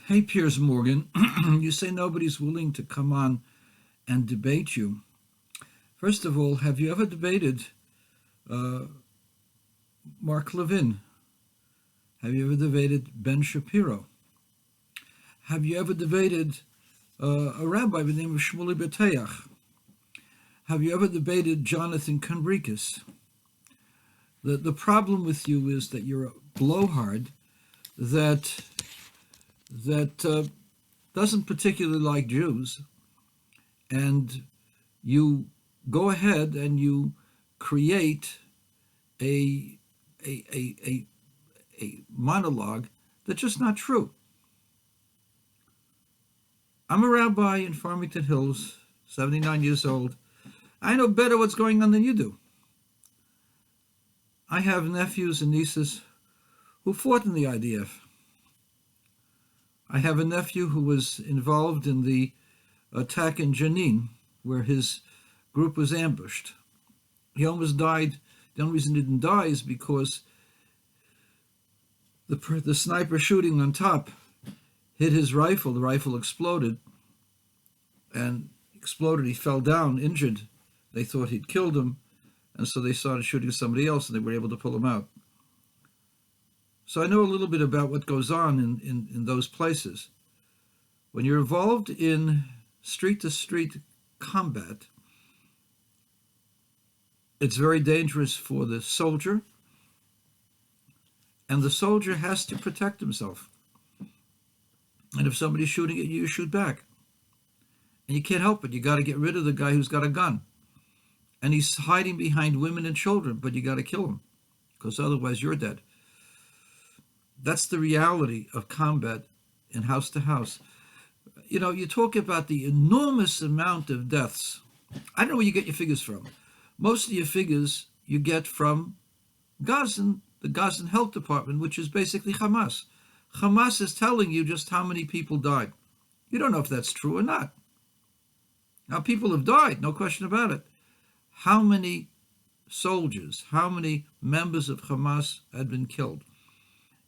Hey, Piers Morgan, you say nobody's willing to come on and debate you. First of all, have you ever debated uh, Mark Levin? Have you ever debated Ben Shapiro? Have you ever debated a rabbi by the name of Shmuley Betayach? Have you ever debated Jonathan Conricus? The problem with you is that you're a blowhard that doesn't particularly like Jews, and you go ahead and you create a a a a, a monologue that's just not true. I'm a rabbi in Farmington Hills, 79 years old. I know better what's going on than you do. I have nephews and nieces who fought in the IDF. I have a nephew who was involved in the attack in Jenin, where his group was ambushed. He almost died. The only reason he didn't die is because the sniper shooting on top hit his rifle. The rifle exploded, and exploded. He fell down, injured. They thought he'd killed him, and so they started shooting somebody else, and they were able to pull him out. So I know a little bit about what goes on in those places. When you're involved in street-to-street combat, it's very dangerous for the soldier, and the soldier has to protect himself. And if somebody's shooting at you, you shoot back. And you can't help it. You got to get rid of the guy who's got a gun. And he's hiding behind women and children, but you got to kill him, because otherwise you're dead. That's the reality of combat in house to house. You know, you talk about the enormous amount of deaths. I don't know where you get your figures from. Most of your figures you get from Gazan, the Gazan Health Department, which is basically Hamas. Hamas is telling you just how many people died. You don't know if that's true or not. Now, people have died, no question about it. How many soldiers, how many members of Hamas had been killed?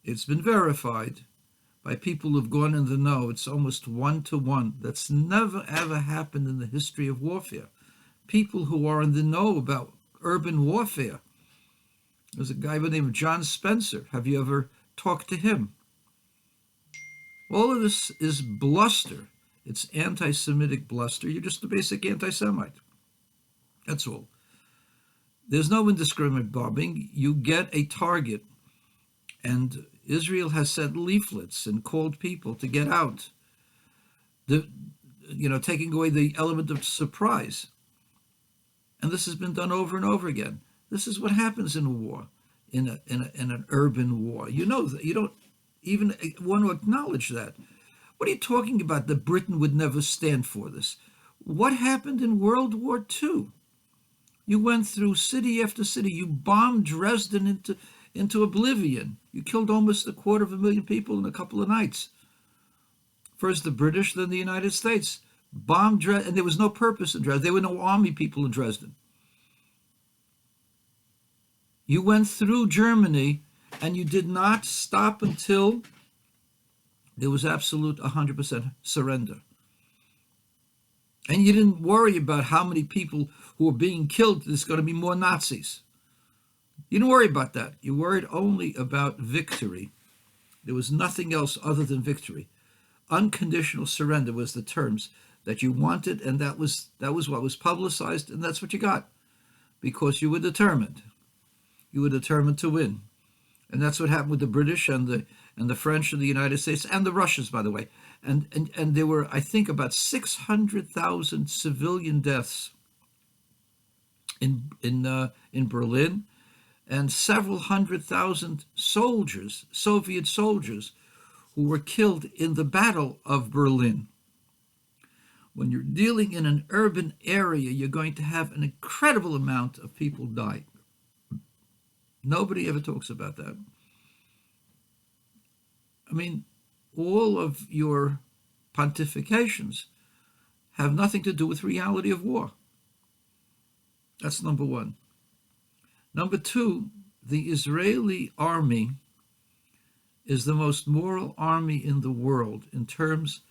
It's been verified by people who've gone in the know. It's almost 1-to-1. That's never, ever happened in the history of warfare. People who are in the know about urban warfare. There's a guy by the name of John Spencer. Have you ever talked to him? All of this is bluster. It's anti-Semitic bluster. You're just a basic anti-Semite. That's all. There's no indiscriminate bombing. You get a target, and Israel has sent leaflets and called people to get out, taking away the element of surprise. And this has been done over and over again. This is what happens in a war, in an urban war. You know that. You don't even want to acknowledge that. What are you talking about that Britain would never stand for this? What happened in World War II? You went through city after city. You bombed Dresden into oblivion. You killed almost 250,000 people in a couple of nights. First the British, then the United States. Bombed Dresden, and there was no purpose in Dresden. There were no army people in Dresden. You went through Germany, and you did not stop until there was absolute 100% surrender. And you didn't worry about how many people who were being killed. There's going to be more Nazis. You didn't worry about that. You worried only about victory. There was nothing else other than victory. Unconditional surrender was the terms that you wanted, and that was what was publicized, and that's what you got, because you were determined. You were determined to win. And that's what happened with the British and the French and the United States and the Russians, by the way. And there were, I think, about 600,000 civilian deaths in Berlin, and several 100,000 soldiers, Soviet soldiers, who were killed in the Battle of Berlin. When you're dealing in an urban area, you're going to have an incredible amount of people die. Nobody ever talks about that. I mean, all of your pontifications have nothing to do with reality of war. That's number one. Number two, the Israeli army is the most moral army in the world in terms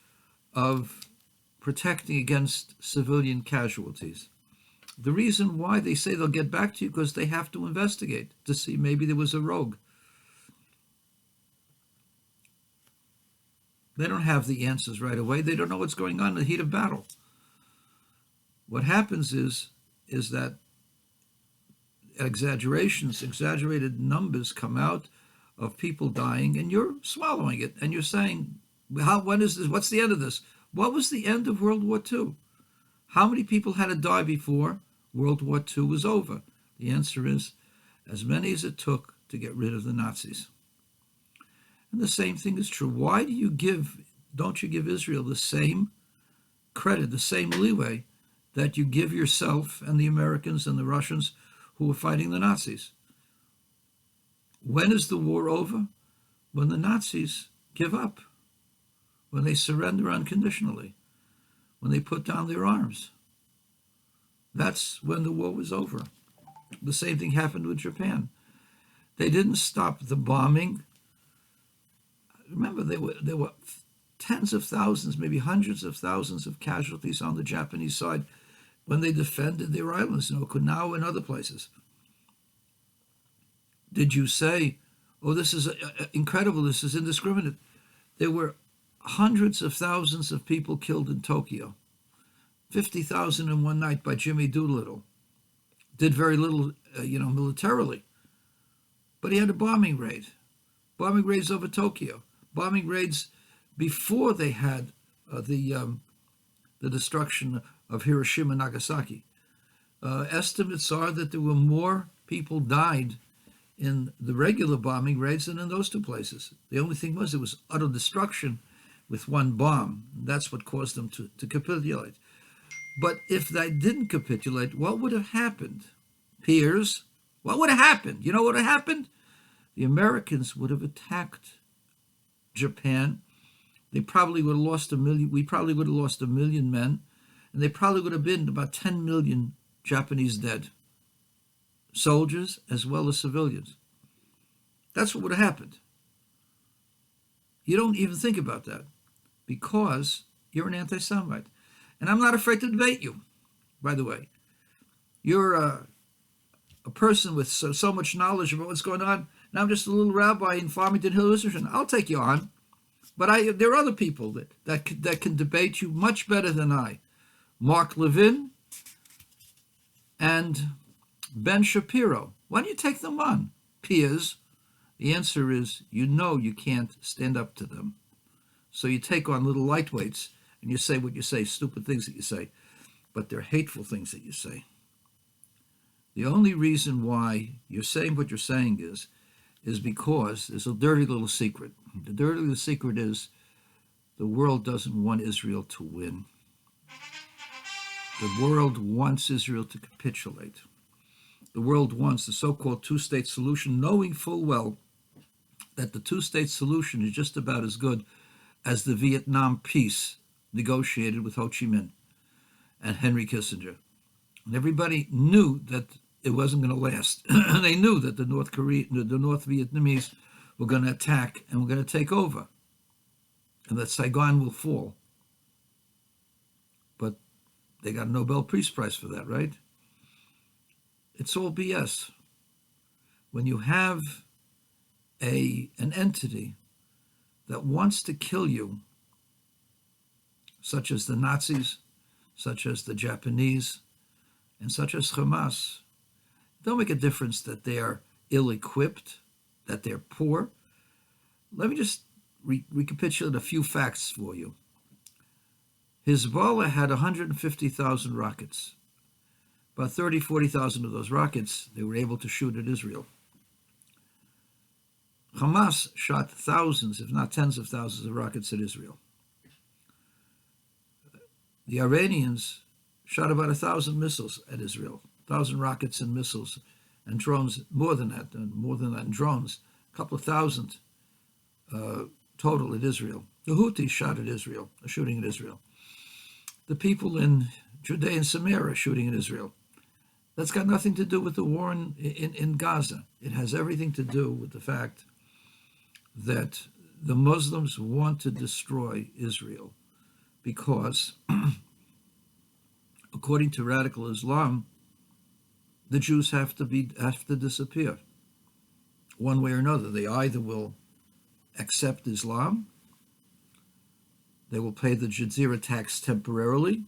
of protecting against civilian casualties. The reason why they say they'll get back to you because they have to investigate to see maybe there was a rogue. They don't have the answers right away. They don't know what's going on in the heat of battle. What happens is that exaggerated numbers come out of people dying, and you're swallowing it, and you're saying, when is this? What's the end of this? What was the end of World War II? How many people had to die before World War II was over? The answer is as many as it took to get rid of the Nazis. And the same thing is true. Why don't you give Israel the same credit, the same leeway that you give yourself and the Americans and the Russians who were fighting the Nazis? When is the war over? When the Nazis give up, when they surrender unconditionally, when they put down their arms. That's when the war was over. The same thing happened with Japan. They didn't stop the bombing. Remember, there were tens of thousands, maybe hundreds of thousands of casualties on the Japanese side when they defended their islands, Okinawa and other places. Did you say, oh, this is incredible, this is indiscriminate? There were hundreds of thousands of people killed in Tokyo. 50,000 in one night by Jimmy Doolittle. Did very little, militarily. But he had a bombing raid. Bombing raids over Tokyo. Bombing raids before they had the destruction of Hiroshima and Nagasaki. Estimates are that there were more people died in the regular bombing raids than in those two places. The only thing was it was utter destruction with one bomb. That's what caused them to capitulate. But if they didn't capitulate, what would have happened? Piers, what would have happened? You know what would have happened? The Americans would have attacked Japan. They probably would have lost 1 million. We probably would have lost 1 million men, and they probably would have been about 10 million Japanese dead, soldiers as well as civilians. That's what would have happened. You don't even think about that because you're an anti-Semite. And I'm not afraid to debate you, by the way. You're a person with so much knowledge about what's going on. And I'm just a little rabbi in Farmington Hills. I'll take you on. But there are other people that can debate you much better than I. Mark Levin and Ben Shapiro. Why don't you take them on? Piers. The answer is you can't stand up to them. So you take on little lightweights and you say what you say, stupid things that you say. But they're hateful things that you say. The only reason why you're saying what you're saying is because there's a dirty little secret. The dirty little secret is the world doesn't want Israel to win. The world wants Israel to capitulate. The world wants the so-called two-state solution, knowing full well that the two-state solution is just about as good as the Vietnam peace negotiated with Ho Chi Minh and Henry Kissinger. And everybody knew that it wasn't going to last. They knew that the North Vietnamese were going to attack and were going to take over, and that Saigon will fall. But they got a Nobel Peace Prize for that, right? It's all BS. When you have an entity that wants to kill you, such as the Nazis, such as the Japanese, and such as Hamas, it don't make a difference that they are ill-equipped, that they're poor. Let me just recapitulate a few facts for you. Hezbollah had 150,000 rockets. About 40,000 of those rockets they were able to shoot at Israel. Hamas shot thousands, if not tens of thousands of rockets at Israel. The Iranians shot about 1,000 missiles at Israel, 1,000 rockets and missiles and drones, more than that, and drones, a couple of thousand total at Israel. The Houthis shot at Israel, shooting at Israel. The people in Judea and Samaria shooting at Israel. That's got nothing to do with the war in Gaza. It has everything to do with the fact that the Muslims want to destroy Israel because, according to radical Islam, the Jews have to disappear one way or another. They either will accept Islam, they will pay the Jazeera tax temporarily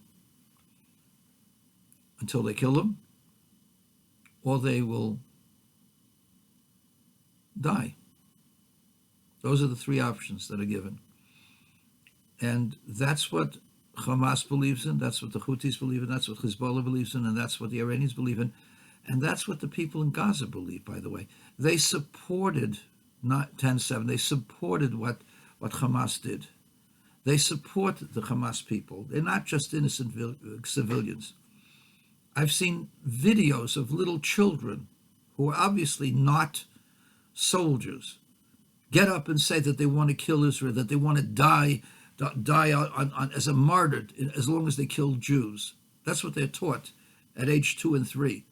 until they kill them, or they will die. Those are the three options that are given. And that's what Hamas believes in, that's what the Houthis believe in, that's what Hezbollah believes in, and that's what the Iranians believe in, and that's what the people in Gaza believe, by the way. They supported not 10-7, they supported what Hamas did. They support the Hamas people. They're not just innocent civilians. I've seen videos of little children who are obviously not soldiers get up and say that they want to kill Israel, that they want to die as a martyr as long as they kill Jews. That's what they're taught at age 2 and 3.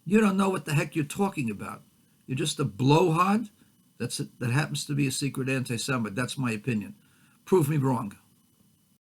You don't know what the heck you're talking about. You're just a blowhard that happens to be a secret anti-Semite. That's my opinion. Prove me wrong.